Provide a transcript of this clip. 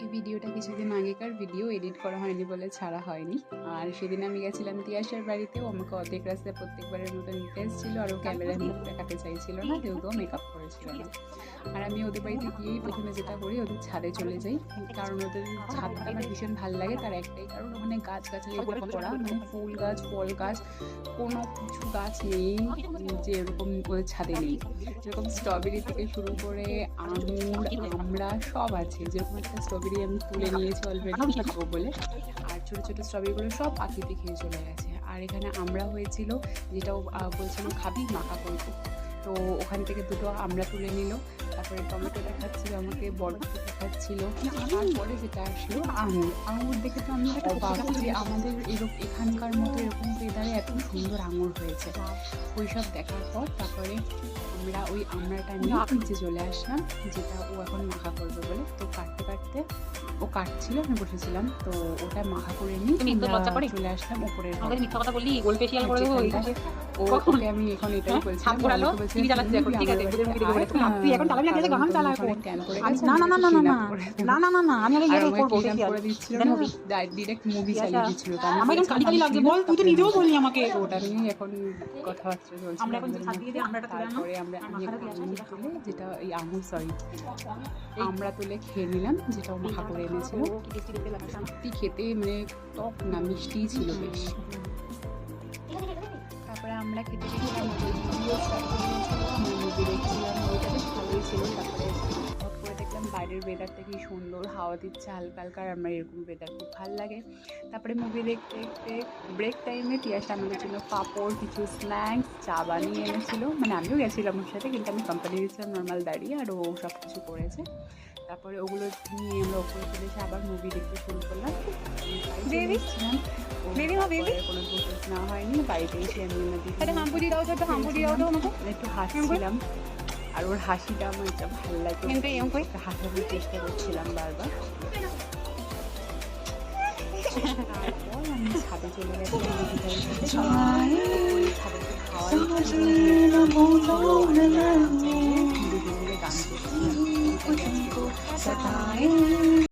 এই ভিডিওটা কিছুদিন আগেকার ভিডিও, এডিট করা হয়নি বলে ছাড়া হয়নি। আর সেদিন আমি গেছিলাম তিয়াসার বাড়িতে, ও আমাকে অর্ধেক রাস্তায় প্রত্যেকবারের মতো নিতে এসেছিলো, আর ও ক্যামেরায় মুখ দেখাতে চাইছিল না, যেহেতু মেকআপ করেছিল না। আর আমি ওদের বাড়িতে গিয়েই প্রথমে যেটা করি, ওদের ছাদে চলে যাই, কারণ ওদের ছাদটা আমার ভীষণ ভালো লাগে। তার একটাই কারণ, ওখানে গাছগাছালি করা, মানে ফুল গাছ, ফল গাছ, কোনো কিছু গাছ নেই যে এরকম ওদের ছাদে নেই। যেরকম স্ট্রবেরি থেকে শুরু করে আঙুর, আমড়া সব আছে। যেরকম একটা স্ট্রবেরি আমি তুলে নিয়েছি অলরেডি খাবো বলে, আর ছোটো ছোটো স্ট্রবেরিগুলো সব পাখিতে খেয়ে চলে গেছে। আর এখানে আমড়া হয়েছিল, যেটাও বলছিল খাবি, মাখা করবো। তো ওখান থেকে দুটো আমড়া তুলে নিল, তারপরে টমেটো দেখাচ্ছিল আমাকে, বরবটি দেখাচ্ছিল, তারপরে যেটা আসলো আঙুর। আঙুর দেখে তো আমি অবাক যে আমাদের এখানকার মতো এরকম ওয়েদারে এত সুন্দর আঙুর হয়েছে। ওই সব দেখার পর তারপরে আমরা ওই আমড়াটা নিয়ে নিচে চলে আসলাম, যেটা ও এখন মাখা করবে বলে। তো কাটতে কাটতে ও কাটছিল, আমি বসেছিলাম, তো ওটা মাখা করে নিয়ে চলে আসলাম উপরের। ওকে আমি এখন এটাই বলছিলাম, ডিরেক্ট মুভি চালিয়ে দিচ্ছিল, ওটা নিয়ে এখন কথাবার্তা চলছে। তারপরে যেটা এই আঙুর আমরা তুলে খেয়ে নিলাম, যেটা মাখা করে এনেছিল। সত্যি খেতে মানে টক না, মিষ্টিই ছিল বেশ। তারপরে আমরা খেতে গেছিলাম, মুভি দেখছিলাম, ওইটা বেশ ভালোই ছিল। তারপরে হট করে দেখলাম বাইরের ওয়েদারটা কি সুন্দর, হাওয়া দিচ্ছে হালকা হালকা, আর আমার এরকম ওয়েদার খুব ভালো লাগে। তারপরে মুভি দেখতে দেখতে ব্রেক টাইমে তিয়াসা আমাদের জন্য পাঁপড়, কিছু স্ন্যাক্স, চা বানিয়ে এনেছিল। মানে আমিও গেছিলাম ওর সাথে, কিন্তু আমি কোম্পানি দিয়েছিলাম নর্মাল দাঁড়িয়ে, আর ও সব কিছু করেছে। তারপরে ওগুলো নিয়ে আমরা ওপরে চলে এসে আবার মুভি দেখতে শুরু করলাম। কোনো প্রসেস না হয়নি, বাড়িতে এসে আমি একটু হাসছিলাম, আর ওর হাসিটা আমার এটা ভালো লাগে, হাসানোর চেষ্টা করছিলাম বারবার। তারপর আমি ছাদে চলে গেছিলাম, ছাদে খাওয়া গান করছিলাম।